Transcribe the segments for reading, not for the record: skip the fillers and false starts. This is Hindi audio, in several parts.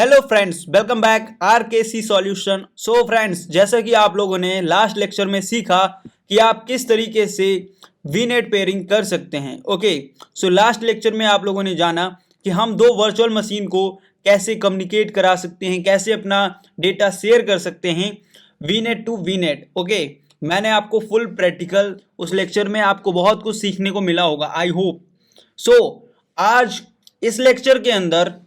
Hello friends, welcome back R K C solution. So friends, जैसा कि आप लोगों ने लास्ट लेक्चर में सीखा कि आप किस तरीके से वीनेट पेयरिंग कर सकते हैं। ओके, सो लास्ट लेक्चर में आप लोगों ने जाना कि हम दो वर्चुअल मशीन को कैसे कम्युनिकेट करा सकते हैं, कैसे अपना डेटा शेयर कर सकते हैं वीनेट टू वीनेट। ओके, मैंने आपको फुल प्रैक्टिकल उस लेक्चर में आपको बहुत कुछ सीखने को मिला होगा, आई होप। सो आज इस लेक्चर के अंदर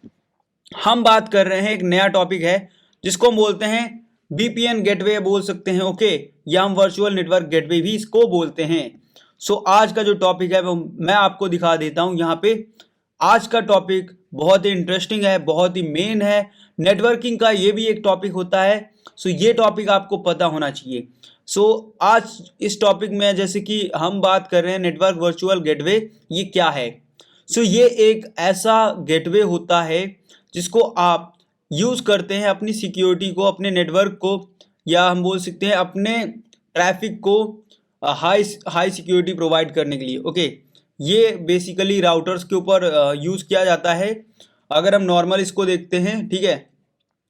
हम बात कर रहे हैं, एक नया टॉपिक है जिसको हम बोलते हैं वीपीएन गेटवे बोल सकते हैं। ओके, या हम वर्चुअल नेटवर्क गेटवे भी इसको बोलते हैं। सो आज का जो टॉपिक है वो मैं आपको दिखा देता हूं यहाँ पे। आज का टॉपिक बहुत ही इंटरेस्टिंग है, बहुत ही मेन है। नेटवर्किंग का ये भी एक टॉपिक होता है। सो ये टॉपिक आपको पता होना चाहिए। सो आज इस टॉपिक में जैसे कि हम बात कर रहे हैं नेटवर्क वर्चुअल गेटवे, ये क्या है। सो ये एक ऐसा गेटवे होता है जिसको आप यूज़ करते हैं अपनी सिक्योरिटी को, अपने नेटवर्क को, या हम बोल सकते हैं अपने ट्रैफिक को हाई सिक्योरिटी प्रोवाइड करने के लिए। ओके, ये बेसिकली राउटर्स के ऊपर यूज़ किया जाता है। अगर हम नॉर्मल इसको देखते हैं, ठीक है,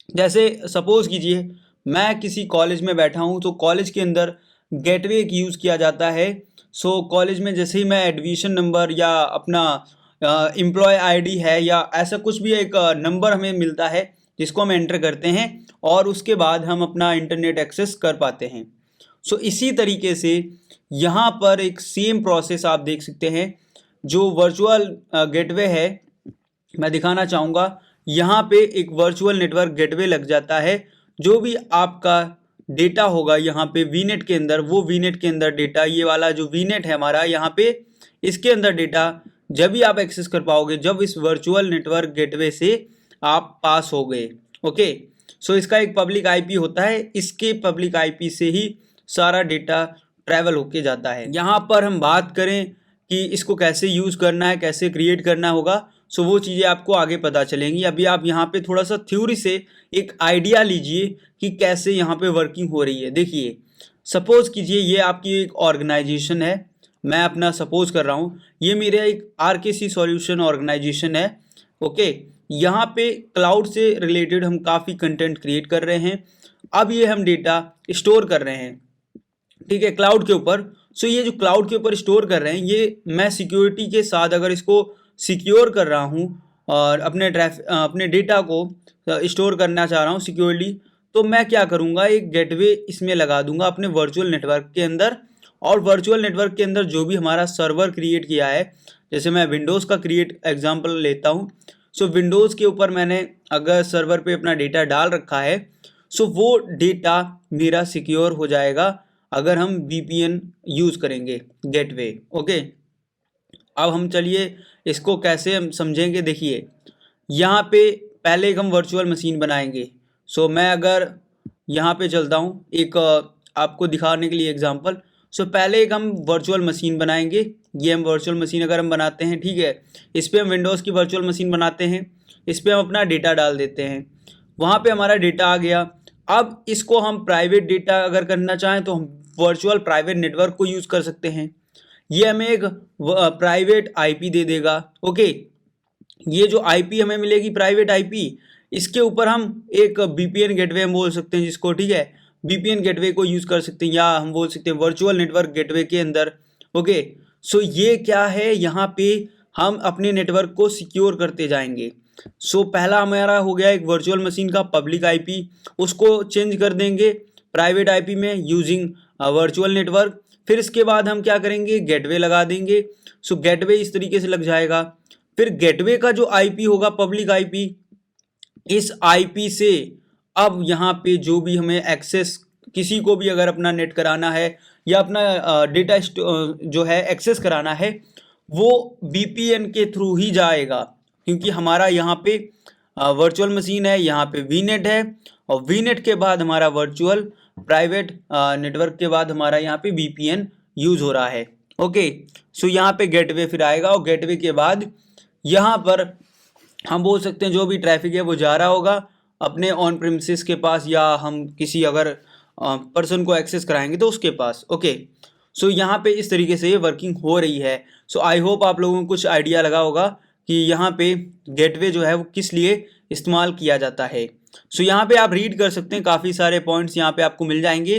जैसे सपोज कीजिए मैं किसी कॉलेज में बैठा हूँ, तो कॉलेज के अंदर गेटवे एक यूज़ किया जाता है। सो कॉलेज में जैसे ही मैं एडमिशन नंबर या अपना एम्प्लॉय आईडी है या ऐसा कुछ भी एक नंबर हमें मिलता है जिसको हम एंटर करते हैं और उसके बाद हम अपना इंटरनेट एक्सेस कर पाते हैं। सो इसी तरीके से यहाँ पर एक सेम प्रोसेस आप देख सकते हैं। जो वर्चुअल गेटवे है, मैं दिखाना चाहूँगा। यहाँ पे एक वर्चुअल नेटवर्क गेटवे लग जाता है। जो भी आपका डेटा होगा यहाँ पे वीनेट के अंदर, वो वीनेट के अंदर डेटा, ये वाला जो वीनेट है हमारा यहाँ पे, इसके अंदर डेटा जब भी आप एक्सेस कर पाओगे जब इस वर्चुअल नेटवर्क गेटवे से आप पास हो गए। ओके, सो इसका एक पब्लिक आईपी होता है, इसके पब्लिक आईपी से ही सारा डेटा ट्रैवल होके जाता है। यहाँ पर हम बात करें कि इसको कैसे यूज़ करना है, कैसे क्रिएट करना होगा, सो वो चीज़ें आपको आगे पता चलेंगी। अभी आप यहाँ पे थोड़ा सा थ्योरी से एक आइडिया लीजिए कि कैसे यहाँ पे वर्किंग हो रही है। देखिए, सपोज कीजिए ये आपकी एक ऑर्गेनाइजेशन है, मैं अपना सपोज कर रहा हूँ, ये मेरा एक आरकेसी सॉल्यूशन ऑर्गेनाइजेशन है। ओके, यहाँ पे क्लाउड से रिलेटेड हम काफ़ी कंटेंट क्रिएट कर रहे हैं। अब ये हम डेटा स्टोर कर रहे हैं, ठीक है, क्लाउड के ऊपर। सो ये जो क्लाउड के ऊपर स्टोर कर रहे हैं, ये मैं सिक्योरिटी के साथ अगर इसको सिक्योर कर रहा हूँ और अपने डेटा को स्टोर करना चाह रहा हूँ सिक्योरली, तो मैं क्या करूँगा, एक गेटवे इसमें लगा दूंगा अपने वर्चुअल नेटवर्क के अंदर। और वर्चुअल नेटवर्क के अंदर जो भी हमारा सर्वर क्रिएट किया है, जैसे मैं विंडोज़ का क्रिएट एग्जांपल लेता हूँ। सो विंडोज़ के ऊपर मैंने अगर सर्वर पे अपना डेटा डाल रखा है, सो वो डेटा मेरा सिक्योर हो जाएगा अगर हम वीपीएन यूज़ करेंगे गेटवे। ओके, अब हम चलिए इसको कैसे हम समझेंगे। देखिए, यहाँ पे पहले एक हम वर्चुअल मशीन बनाएंगे। सो मैं अगर यहाँ पे चलता हूँ एक आपको दिखाने के लिए एग्जांपल। सो पहले एक हम वर्चुअल मशीन बनाएंगे। ये हम वर्चुअल मशीन अगर हम बनाते हैं, ठीक है, इस पर हम विंडोज़ की वर्चुअल मशीन बनाते हैं, इस पर हम अपना डेटा डाल देते हैं, वहाँ पे हमारा डेटा आ गया। अब इसको हम प्राइवेट डेटा अगर करना चाहें तो हम वर्चुअल प्राइवेट नेटवर्क को यूज़ कर सकते हैं। ये हमें एक प्राइवेट आईपी दे देगा। ओके, ये जो आईपी हमें मिलेगी प्राइवेट आईपी, इसके ऊपर हम एक वीपीएन गेटवे हम बोल सकते हैं जिसको, ठीक है, वीपीएन गेटवे को यूज़ कर सकते हैं, या हम बोल सकते हैं वर्चुअल नेटवर्क गेटवे के अंदर। ओके, सो ये क्या है, यहाँ पे हम अपने नेटवर्क को सिक्योर करते जाएंगे। सो पहला हमारा हो गया एक वर्चुअल मशीन का पब्लिक आईपी, उसको चेंज कर देंगे प्राइवेट आईपी में यूजिंग वर्चुअल नेटवर्क। फिर इसके बाद हम क्या करेंगे, गेटवे लगा देंगे। सो गेटवे इस तरीके से लग जाएगा। फिर गेटवे का जो आईपी होगा पब्लिक आईपी, इस आईपी से अब यहाँ पे जो भी हमें एक्सेस, किसी को भी अगर अपना नेट कराना है या अपना डेटा जो है एक्सेस कराना है, वो वीपीएन के थ्रू ही जाएगा, क्योंकि हमारा यहाँ पे वर्चुअल मशीन है, यहाँ पे वीनेट है, और वीनेट के बाद हमारा वर्चुअल प्राइवेट नेटवर्क के बाद हमारा यहाँ पे वीपीएन यूज़ हो रहा है। ओके, सो यहाँ पे गेटवे फिर आएगा, और गेटवे के बाद यहाँ पर हम बोल सकते हैं जो भी ट्रैफिक है वो जा रहा होगा अपने ऑन प्रीमिसेस के पास, या हम किसी अगर पर्सन को एक्सेस कराएंगे तो उसके पास। ओके, सो यहाँ पे इस तरीके से ये वर्किंग हो रही है। सो आई होप आप लोगों को कुछ आइडिया लगा होगा कि यहाँ पे गेटवे जो है वो किस लिए इस्तेमाल किया जाता है। सो यहाँ पे आप रीड कर सकते हैं, काफ़ी सारे पॉइंट्स यहाँ पे आपको मिल जाएंगे।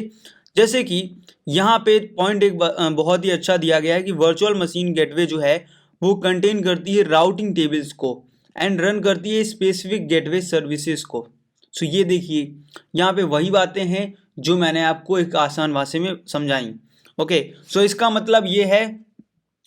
जैसे कि यहाँ पे पॉइंट एक बहुत ही अच्छा दिया गया है कि वर्चुअल मशीन गेटवे जो है वो कंटेन करती है राउटिंग टेबल्स को एंड रन करती है स्पेसिफिक गेटवे सर्विसेज को। सो ये देखिए यहाँ पे वही बातें हैं जो मैंने आपको एक आसान भाषा में समझाई। ओके, सो इसका मतलब ये है,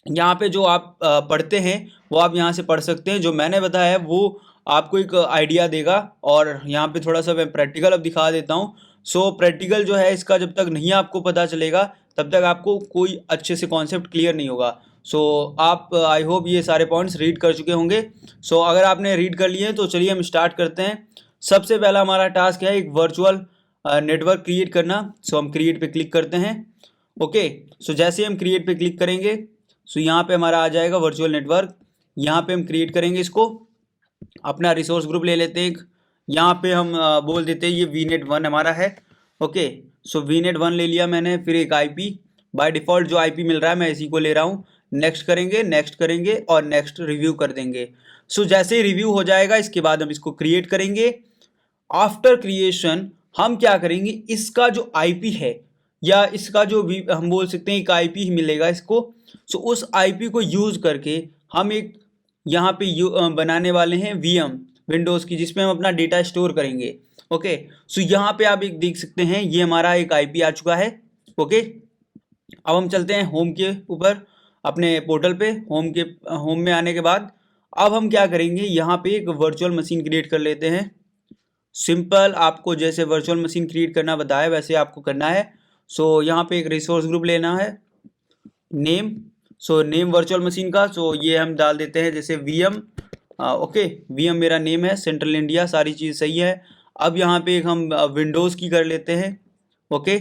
यहाँ पे जो आप पढ़ते हैं वो आप यहाँ से पढ़ सकते हैं। जो मैंने बताया है वो आपको एक आइडिया देगा। और यहाँ पे थोड़ा सा मैं प्रैक्टिकल अब दिखा देता हूँ। सो प्रैक्टिकल जो है इसका जब तक नहीं आपको पता चलेगा तब तक आपको कोई अच्छे से कॉन्सेप्ट क्लियर नहीं होगा। सो आप आई होप ये सारे पॉइंट्स रीड कर चुके होंगे। सो अगर आपने रीड कर लिए तो चलिए हम स्टार्ट करते हैं। सबसे पहला हमारा टास्क है एक वर्चुअल नेटवर्क क्रिएट करना। सो हम क्रिएट पे क्लिक करते हैं। ओके, सो जैसे हम क्रिएट पे क्लिक करेंगे सो यहाँ पे हमारा आ जाएगा वर्चुअल नेटवर्क। यहाँ पे हम क्रिएट करेंगे इसको, अपना रिसोर्स ग्रुप ले लेते हैं। यहाँ पे हम बोल देते हैं ये वीनेट 1 हमारा है। ओके, सो वीनेट 1 ले लिया मैंने। फिर एक आईपी, बाय डिफ़ॉल्ट जो आईपी मिल रहा है मैं इसी को ले रहा हूँ। नेक्स्ट करेंगे और नेक्स्ट रिव्यू कर देंगे। सो जैसे ही रिव्यू हो जाएगा इसके बाद हम इसको क्रिएट करेंगे। आफ्टर क्रिएशन हम क्या करेंगे, इसका जो आईपी है या इसका जो भी हम बोल सकते हैं एक आईपी ही मिलेगा इसको। सो उस आईपी को यूज़ करके हम एक यहाँ पे बनाने वाले हैं वीएम विंडोज़ की, जिसमें हम अपना डेटा स्टोर करेंगे। ओके, सो यहाँ पे आप एक देख सकते हैं ये हमारा एक आईपी आ चुका है। ओके, अब हम चलते हैं होम के ऊपर, अपने पोर्टल पे। होम में आने के बाद अब हम क्या करेंगे, यहाँ पे एक वर्चुअल मशीन क्रिएट कर लेते हैं। सिंपल, आपको जैसे वर्चुअल मशीन क्रिएट करना बताया वैसे आपको करना है। सो यहाँ पे एक रिसोर्स ग्रुप लेना है, name. So name virtual machine का, सो ये हम डाल देते हैं जैसे वीएम। ओके, वीएम मेरा नेम है, सेंट्रल इंडिया, सारी चीज़ सही है। अब यहाँ पे एक हम विंडोज़ की कर लेते हैं। ओके,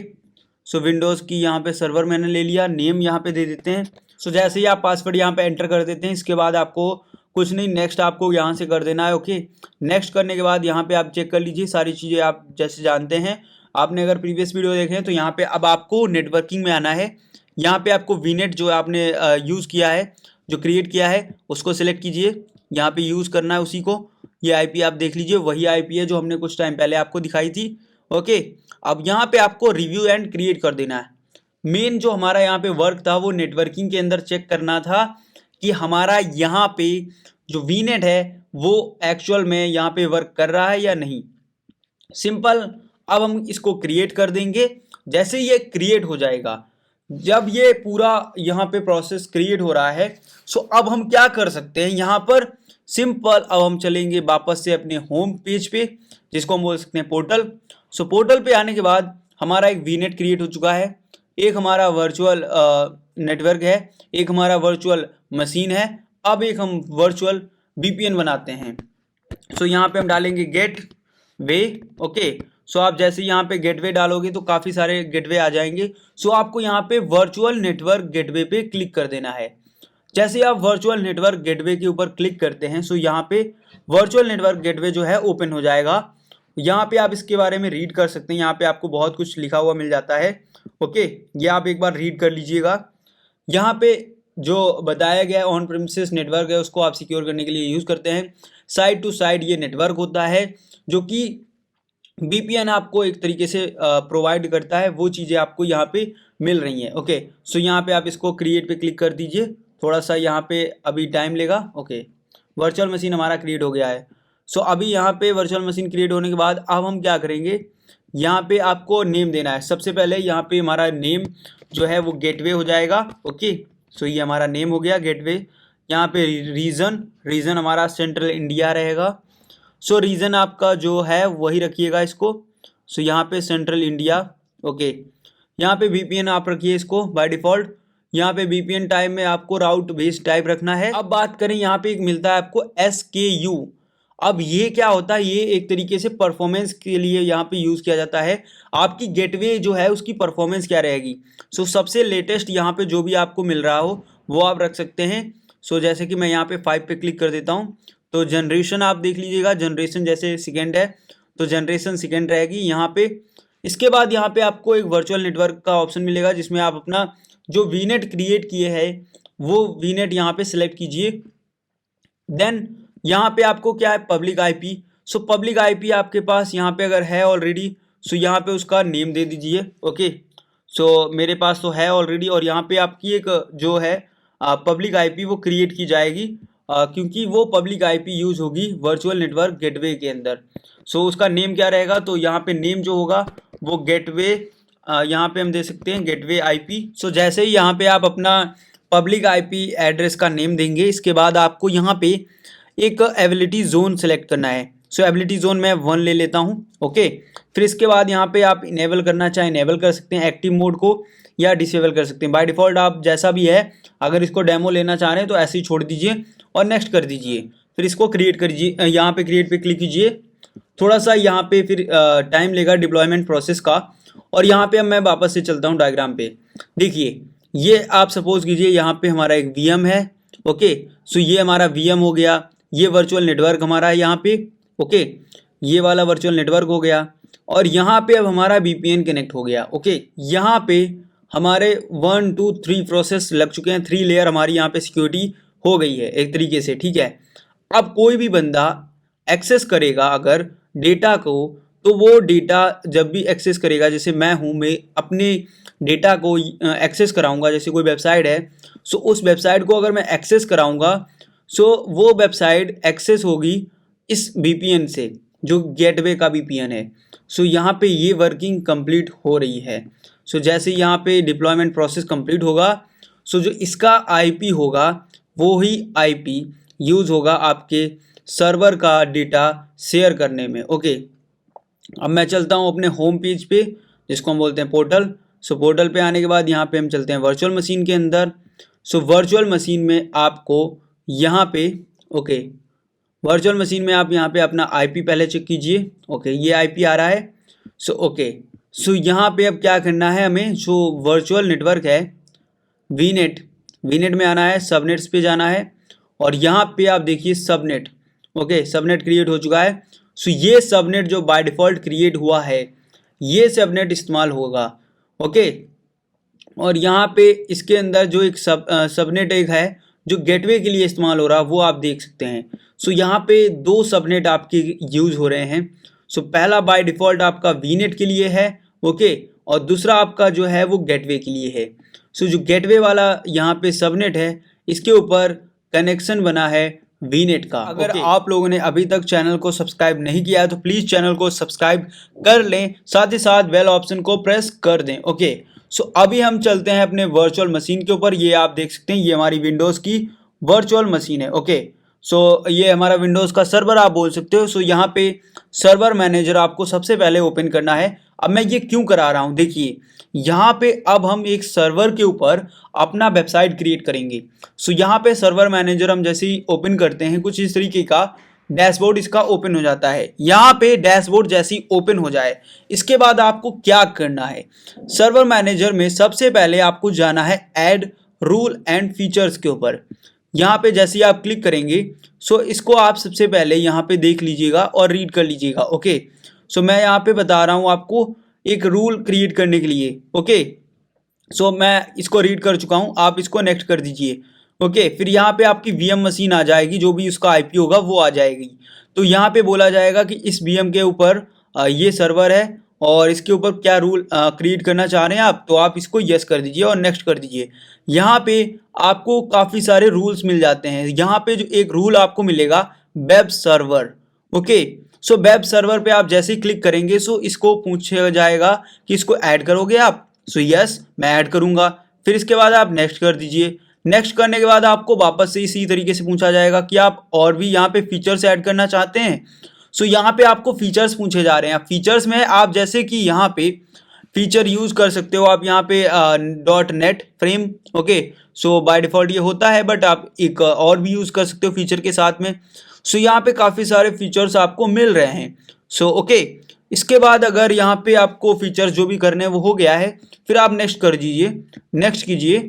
सो विंडोज़ की यहाँ पे सर्वर मैंने ले लिया, नेम यहाँ पे दे देते हैं। सो जैसे ही आप पासवर्ड यहाँ पे एंटर कर देते हैं इसके बाद आपको कुछ नहीं, नेक्स्ट आपको यहाँ से कर देना है। ओके, नेक्स्ट करने के बाद यहाँ पे आप चेक कर लीजिए, सारी चीज़ें आप जैसे जानते हैं। आपने अगर प्रीवियस वीडियो देखे हैं तो यहाँ पे अब आपको नेटवर्किंग में आना है। यहाँ पे आपको वीनेट जो आपने यूज़ किया है, जो क्रिएट किया है उसको सिलेक्ट कीजिए, यहाँ पे यूज़ करना है उसी को। ये आईपी आप देख लीजिए, वही आईपी है जो हमने कुछ टाइम पहले आपको दिखाई थी। ओके, अब यहाँ पे आपको रिव्यू एंड क्रिएट कर देना है। मेन जो हमारा यहाँ पे वर्क था वो नेटवर्किंग के अंदर चेक करना था कि हमारा यहाँ पे जो वीनेट है वो एक्चुअल में यहाँ पे वर्क कर रहा है या नहीं। सिंपल, अब हम इसको क्रिएट कर देंगे। जैसे ये क्रिएट हो जाएगा, जब ये पूरा यहाँ पे प्रोसेस क्रिएट हो रहा है, सो अब हम क्या कर सकते हैं यहाँ पर, सिंपल अब हम चलेंगे वापस से अपने होम पेज पे, जिसको हम बोल सकते हैं पोर्टल। सो पोर्टल पे आने के बाद हमारा एक वीनेट क्रिएट हो चुका है, एक हमारा वर्चुअल नेटवर्क है, एक हमारा वर्चुअल मशीन है। अब एक हम वर्चुअल वीपीएन बनाते हैं। सो यहाँ पे हम डालेंगे गेट वे। ओके, सो आप जैसे यहाँ पे गेटवे डालोगे तो काफ़ी सारे गेटवे आ जाएंगे। सो आपको यहाँ पे वर्चुअल नेटवर्क गेटवे पे क्लिक कर देना है। जैसे आप वर्चुअल नेटवर्क गेटवे के ऊपर क्लिक करते हैं सो यहाँ पे वर्चुअल नेटवर्क गेटवे जो है ओपन हो जाएगा। यहाँ पे आप इसके बारे में रीड कर सकते हैं, यहाँ पे आपको बहुत कुछ लिखा हुआ मिल जाता है। ओके, ये आप एक बार रीड कर लीजिएगा। यहाँ पे जो बताया गया ऑन प्रीमिसेस नेटवर्क है उसको आप सिक्योर करने के लिए यूज़ करते हैं। साइड टू साइड ये नेटवर्क होता है जो कि VPN आपको एक तरीके से प्रोवाइड करता है, वो चीज़ें आपको यहाँ पे मिल रही हैं। ओके, सो यहाँ पे आप इसको क्रिएट पे क्लिक कर दीजिए, थोड़ा सा यहाँ पे अभी टाइम लेगा। ओके, वर्चुअल मशीन हमारा क्रिएट हो गया है। सो अभी यहाँ पे वर्चुअल मशीन क्रिएट होने के बाद अब हम क्या करेंगे, यहाँ पे आपको नेम देना है। सबसे पहले यहाँ पे हमारा नेम जो है वो गेटवे हो जाएगा। ओके, सो ये हमारा नेम हो गया गेटवे। यहाँ पे रीजन हमारा सेंट्रल इंडिया रहेगा। सो रीजन आपका जो है वही रखिएगा इसको। सो यहाँ पे सेंट्रल इंडिया। ओके, यहाँ पे VPN आप रखिए इसको बाय डिफ़ॉल्ट। यहाँ पे VPN टाइप में आपको राउट बेस्ड टाइप रखना है। अब बात करें, यहाँ पे एक मिलता है आपको SKU। अब ये क्या होता है, ये एक तरीके से परफॉर्मेंस के लिए यहाँ पे यूज़ किया जाता है। आपकी गेटवे जो है उसकी परफॉर्मेंस क्या रहेगी। सो सबसे लेटेस्ट यहाँ पे जो भी आपको मिल रहा हो वो आप रख सकते हैं। सो जैसे कि मैं यहाँ पे 5 पे क्लिक कर देता हूँ तो जनरेशन आप देख लीजिएगा, जनरेशन जैसे सेकेंड है तो जनरेशन सेकेंड रहेगी यहाँ पे। इसके बाद यहाँ पे आपको एक वर्चुअल नेटवर्क का ऑप्शन मिलेगा जिसमें आप अपना जो वीनेट क्रिएट किए हैं वो वीनेट यहाँ पे सिलेक्ट कीजिए। देन यहाँ पे आपको क्या है, public IP. So public IP आपके पास यहाँ पे अगर है ऑलरेडी, सो यहाँ पे उसका नेम दे दीजिए। ओके, सो मेरे पास तो है ऑलरेडी, और यहाँ पे आपकी एक जो है पब्लिक आईपी वो क्रिएट की जाएगी, क्योंकि वो पब्लिक आईपी यूज होगी वर्चुअल नेटवर्क गेटवे के अंदर। सो उसका नेम क्या रहेगा, तो यहाँ पे नेम जो होगा वो गेटवे, यहाँ पे हम दे सकते हैं गेटवे आईपी। सो जैसे ही यहाँ पे आप अपना पब्लिक आईपी एड्रेस का नेम देंगे, इसके बाद आपको यहाँ पे एक एबिलिटी जोन सेलेक्ट करना है। सो एबिलिटी जोन मैं 1 ले लेता हूँ। ओके, फिर इसके बाद यहाँ पे आप इनेबल करना चाहें इनेबल कर सकते हैं एक्टिव मोड को, या डिसेबल कर सकते हैं। बाय डिफ़ॉल्ट आप जैसा भी है, अगर इसको डेमो लेना चाह रहे हैं तो ऐसे ही छोड़ दीजिए और नेक्स्ट कर दीजिए। फिर इसको क्रिएट करिए, यहाँ पे क्रिएट पे क्लिक कीजिए। थोड़ा सा यहाँ पे फिर टाइम लेगा डिप्लॉयमेंट प्रोसेस का। और यहाँ पे अब मैं वापस से चलता हूँ डायग्राम पे। देखिए, ये आप सपोज कीजिए यहाँ पे हमारा एक वीएम है। ओके, सो ये हमारा वीएम हो गया, ये वर्चुअल नेटवर्क हमारा है यहाँ पे। ओके, ये वाला वर्चुअल नेटवर्क हो गया, और यहाँ पे अब हमारा वीपीएन कनेक्ट हो गया। ओके, यहाँ पे हमारे 1 2 3 प्रोसेस लग चुके हैं, 3 लेयर हमारी यहाँ पे सिक्योरिटी हो गई है एक तरीके से। ठीक है, अब कोई भी बंदा एक्सेस करेगा अगर डेटा को, तो वो डेटा जब भी एक्सेस करेगा, जैसे मैं हूँ, मैं अपने डेटा को एक्सेस कराऊंगा, जैसे कोई वेबसाइट है, सो उस वेबसाइट को अगर मैं एक्सेस कराऊंगा, सो वो वेबसाइट एक्सेस होगी इस वीपीएन से, जो गेटवे का वीपीएन है। सो यहाँ पे ये वर्किंग कंप्लीट हो रही है। सो जैसे यहाँ पे डिप्लॉयमेंट प्रोसेस कंप्लीट होगा, सो जो इसका आईपी होगा वो ही आईपी यूज़ होगा आपके सर्वर का डेटा शेयर करने में। ओके, अब मैं चलता हूँ अपने होम पेज पे, जिसको हम बोलते हैं पोर्टल। सो पोर्टल पे आने के बाद यहाँ पे हम चलते हैं वर्चुअल मशीन के अंदर। सो वर्चुअल मशीन में आपको यहाँ पे, ओके, वर्चुअल मशीन में आप यहाँ पे अपना आईपी पहले चेक कीजिए। ओके, ये आईपी आ रहा है। सो ओके, सो यहाँ पे अब क्या करना है हमें, जो वर्चुअल नेटवर्क है वीनेट, वीनेट में आना है, सबनेट्स पे जाना है, और यहाँ पे आप देखिए सबनेट। ओके, सबनेट क्रिएट हो चुका है। सो ये सबनेट जो बाय डिफ़ॉल्ट क्रिएट हुआ है, ये सबनेट इस्तेमाल होगा। ओके, और यहाँ पे इसके अंदर जो एक सबनेट एक है जो गेटवे के लिए इस्तेमाल हो रहा है, वो आप देख सकते हैं। सो यहाँ पे 2 सबनेट आपके यूज़ हो रहे हैं। सो पहला बाय डिफ़ॉल्ट आपका वीनेट के लिए है। ओके, और दूसरा आपका जो है वो गेटवे के लिए है। सो जो गेटवे वाला यहाँ पे सबनेट है, इसके ऊपर कनेक्शन बना है वीनेट का। अगर आप लोगों ने अभी तक चैनल को सब्सक्राइब नहीं किया है तो प्लीज़ चैनल को सब्सक्राइब कर लें, साथ ही साथ बेल ऑप्शन को प्रेस कर दें। ओके, सो अभी हम चलते हैं अपने वर्चुअल मशीन के ऊपर। ये आप देख सकते हैं, ये हमारी विंडोज़ की वर्चुअल मशीन है। ओके, सो ये हमारा विंडोज़ का सर्वर आप बोल सकते हो। सो यहाँ पे सर्वर मैनेजर आपको सबसे पहले ओपन करना है। अब मैं ये क्यों करा रहा हूँ, देखिए यहाँ पे अब हम एक सर्वर के ऊपर अपना वेबसाइट क्रिएट करेंगे। सो यहाँ पे सर्वर मैनेजर हम जैसे ही ओपन करते हैं, कुछ इस तरीके का डैशबोर्ड इसका ओपन हो जाता है। यहाँ पे डैशबोर्ड जैसे ही ओपन हो जाए, इसके बाद आपको क्या करना है, सर्वर मैनेजर में सबसे पहले आपको जाना है ऐड रूल एंड फीचर्स के ऊपर। यहाँ पे जैसे ही आप क्लिक करेंगे, सो इसको आप सबसे पहले यहाँ पे देख लीजिएगा और रीड कर लीजिएगा। ओके, सो मैं यहाँ पे बता रहा हूँ आपको एक रूल क्रिएट करने के लिए। ओके, सो मैं इसको रीड कर चुका हूँ, आप इसको नेक्स्ट कर दीजिए। ओके, फिर यहाँ पे आपकी वीएम मशीन आ जाएगी, जो भी उसका आईपी होगा वो आ जाएगी। तो यहाँ पे बोला जाएगा कि इस वीएम के ऊपर ये सर्वर है और इसके ऊपर क्या रूल क्रिएट करना चाह रहे हैं आप, तो आप इसको यस कर दीजिए और नेक्स्ट कर दीजिए। यहाँ पे आपको काफ़ी सारे रूल्स मिल जाते हैं। यहाँ पे जो एक रूल आपको मिलेगा web server. Okay, so web server पे आप जैसे ही क्लिक करेंगे, सो इसको पूछा जाएगा कि इसको ऐड करोगे आप। सो यस, मैं ऐड करूँगा। फिर इसके बाद आप नेक्स्ट कर दीजिए। नेक्स्ट करने के बाद आपको वापस से इसी तरीके से पूछा जाएगा कि आप और भी यहाँ पे फीचर्स ऐड करना चाहते हैं। सो यहाँ पे आपको फीचर्स पूछे जा रहे हैं। फीचर्स में आप जैसे कि यहाँ पे फीचर यूज़ कर सकते हो आप यहाँ पे .NET frame. Okay, so by default ये होता है, बट आप एक और भी यूज़ कर सकते हो फीचर के साथ में। सो यहाँ पे काफ़ी सारे फीचर्स आपको मिल रहे हैं। सो ओके, इसके बाद अगर यहाँ पे आपको फीचर्स जो भी करने हैं वो हो गया है, फिर आप नेक्स्ट कर दीजिए, नेक्स्ट कीजिए।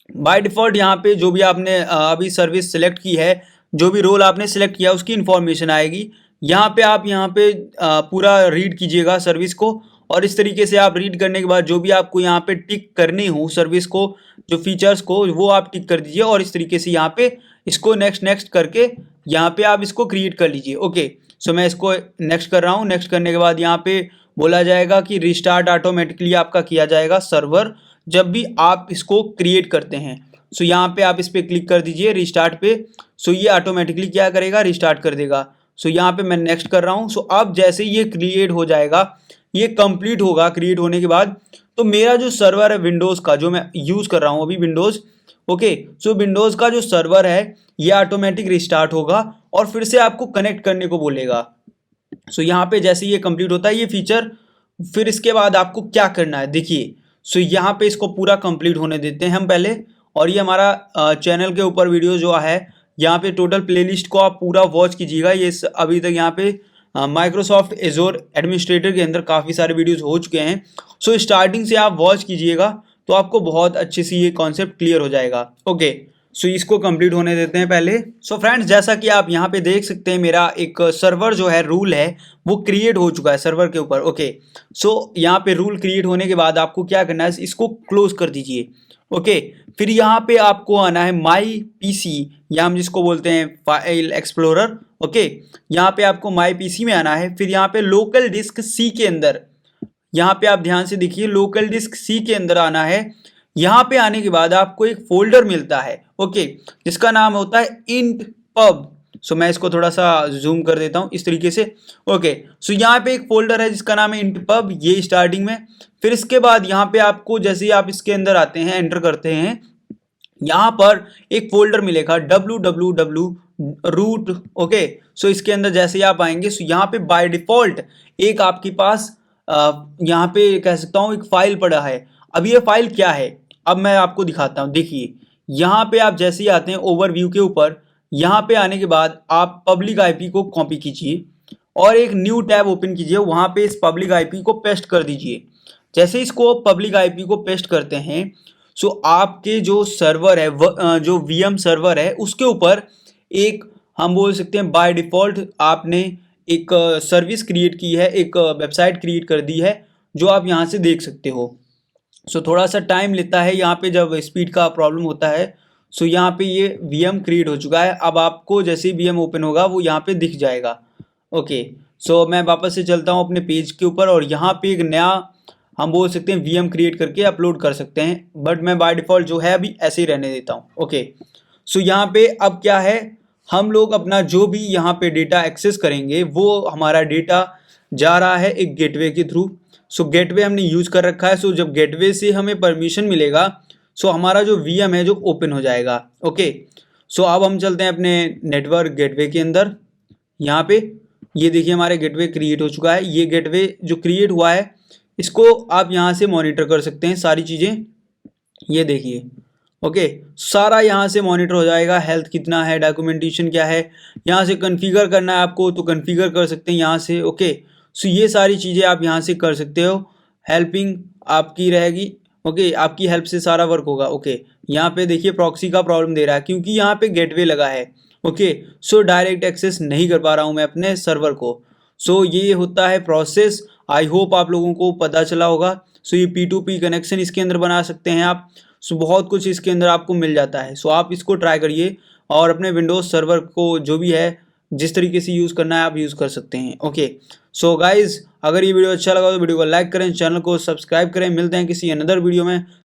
बाय डिफ़ॉल्ट यहाँ पे जो भी आपने अभी सर्विस सेलेक्ट की है, जो भी रोल आपने सेलेक्ट किया उसकी इन्फॉर्मेशन आएगी। यहाँ पे आप यहाँ पे पूरा रीड कीजिएगा सर्विस को, और इस तरीके से आप रीड करने के बाद जो भी आपको यहाँ पे टिक करनी हो सर्विस को, जो फीचर्स को, वो आप टिक कर दीजिए और इस तरीके से यहाँ पे इसको नेक्स्ट नेक्स्ट करके यहाँ पे आप इसको क्रिएट कर लीजिए। ओके, सो मैं इसको नेक्स्ट कर रहा हूँ। नेक्स्ट करने के बाद यहाँ पे बोला जाएगा कि रिस्टार्ट ऑटोमेटिकली आपका किया जाएगा सर्वर जब भी आप इसको क्रिएट करते हैं। सो यहाँ पे आप इस पर क्लिक कर दीजिए रिस्टार्ट पे। सो ये ऑटोमेटिकली क्या करेगा, रिस्टार्ट कर देगा। सो यहाँ पे मैं नेक्स्ट कर रहा हूँ। सो अब जैसे ये क्रिएट हो जाएगा, ये कंप्लीट होगा क्रिएट होने के बाद, तो मेरा जो सर्वर है विंडोज़ का, जो मैं यूज़ कर रहा हूँ अभी विंडोज़, ओके, सो विंडोज़ का जो सर्वर है ये ऑटोमेटिक रिस्टार्ट होगा और फिर से आपको कनेक्ट करने को बोलेगा। सो यहाँ पे जैसे ये कंप्लीट होता है ये फीचर, फिर इसके बाद आपको क्या करना है देखिए। सो यहाँ पे इसको पूरा कंप्लीट होने देते हैं हम पहले, और ये हमारा चैनल के ऊपर वीडियो जो है यहाँ पे टोटल प्लेलिस्ट को आप पूरा वॉच कीजिएगा। ये अभी तक यहाँ पे माइक्रोसॉफ्ट एजोर एडमिनिस्ट्रेटर के अंदर काफ़ी सारे वीडियोस हो चुके हैं। सो स्टार्टिंग से आप वॉच कीजिएगा तो आपको बहुत अच्छे से ये कॉन्सेप्ट क्लियर हो जाएगा। ओके, सो इसको कंप्लीट होने देते हैं पहले। सो फ्रेंड्स, जैसा कि आप यहाँ पे देख सकते हैं मेरा एक सर्वर जो है रूल है वो क्रिएट हो चुका है सर्वर के ऊपर। ओके, सो यहाँ पे रूल क्रिएट होने के बाद आपको क्या करना है, इसको क्लोज कर दीजिए। ओके, फिर यहाँ पे आपको आना है माई पीसी, या हम जिसको बोलते हैं फाइल एक्सप्लोरर। ओके, यहाँ पे आपको माई पीसी में आना है। फिर यहाँ पे लोकल डिस्क सी के अंदर, यहाँ पे आप ध्यान से देखिए, लोकल डिस्क सी के अंदर आना है। यहाँ पे आने के बाद आपको एक फोल्डर मिलता है, ओके, जिसका नाम होता है इंट पब। सो मैं इसको थोड़ा सा जूम कर देता हूँ इस तरीके से। ओके, सो यहाँ पे एक फोल्डर है जिसका नाम है इंट पब, ये स्टार्टिंग में। फिर इसके बाद यहाँ पे आपको जैसे ही आप इसके अंदर आते हैं, एंटर करते हैं, यहाँ पर एक फोल्डर मिलेगा www रूट। ओके, सो इसके अंदर जैसे ही आप आएंगे, सो यहाँ पे बाय डिफॉल्ट एक आपके पास यहाँ पे कह सकता हूँ एक फाइल पड़ा है। अब ये फाइल क्या है, अब मैं आपको दिखाता हूँ। देखिए यहाँ पे आप जैसे ही आते हैं ओवरव्यू के ऊपर, यहाँ पे आने के बाद आप पब्लिक आईपी को कॉपी कीजिए और एक न्यू टैब ओपन कीजिए, वहाँ पे इस पब्लिक आईपी को पेस्ट कर दीजिए। जैसे इसको पब्लिक आईपी को पेस्ट करते हैं, सो आपके जो सर्वर है जो वीएम सर्वर है उसके ऊपर एक, हम बोल सकते हैं बाय डिफ़ॉल्ट आपने एक सर्विस क्रिएट की है, एक वेबसाइट क्रिएट कर दी है जो आप यहाँ से देख सकते हो। सो थोड़ा सा टाइम लेता है यहाँ पे जब स्पीड का प्रॉब्लम होता है। सो यहाँ पे ये वीएम क्रिएट हो चुका है। अब आपको जैसे ही वीएम ओपन होगा वो यहाँ पे दिख जाएगा। ओके, सो मैं वापस से चलता हूँ अपने पेज के ऊपर और यहाँ पे एक नया, हम बोल सकते हैं वीएम क्रिएट करके अपलोड कर सकते हैं, बट मैं बाय डिफ़ॉल्ट जो है अभी ऐसे ही रहने देता हूँ। ओके, सो यहाँ पे अब क्या है, हम लोग अपना जो भी यहाँ पे डेटा एक्सेस करेंगे वो हमारा डेटा जा रहा है एक गेटवे के थ्रू। सो गेटवे हमने यूज़ कर रखा है। सो जब गेटवे से हमें परमिशन मिलेगा, सो हमारा जो वीएम है जो ओपन हो जाएगा। ओके, सो अब हम चलते हैं अपने नेटवर्क गेटवे के अंदर। यहाँ पे ये देखिए हमारे गेटवे क्रिएट हो चुका है। ये गेटवे जो क्रिएट हुआ है इसको आप यहाँ से मॉनिटर कर सकते हैं सारी चीज़ें, ये देखिए। ओके, सारा यहाँ से मॉनिटर हो जाएगा, हेल्थ कितना है, डॉक्यूमेंटेशन क्या है, यहाँ से कॉन्फ़िगर करना है आपको तो कॉन्फ़िगर कर सकते हैं यहाँ से। ओके, सो ये सारी चीज़ें आप यहाँ से कर सकते हो, हेल्पिंग आपकी रहेगी। ओके, आपकी हेल्प से सारा वर्क होगा। ओके, यहाँ पे देखिए प्रॉक्सी का प्रॉब्लम दे रहा है क्योंकि यहाँ पे गेटवे लगा है। ओके, सो डायरेक्ट एक्सेस नहीं कर पा रहा हूँ मैं अपने सर्वर को। सो ये होता है प्रोसेस। आई होप आप लोगों को पता चला होगा। सो ये P2P कनेक्शन इसके अंदर बना सकते हैं आप। सो बहुत कुछ इसके अंदर आपको मिल जाता है। सो आप इसको ट्राई करिए और अपने विंडोज़ सर्वर को जो भी है जिस तरीके से यूज़ करना है आप यूज़ कर सकते हैं। ओके, सो गाइज़, अगर ये वीडियो अच्छा लगा तो वीडियो को लाइक करें, चैनल को सब्सक्राइब करें। मिलते हैं किसी अनदर वीडियो में,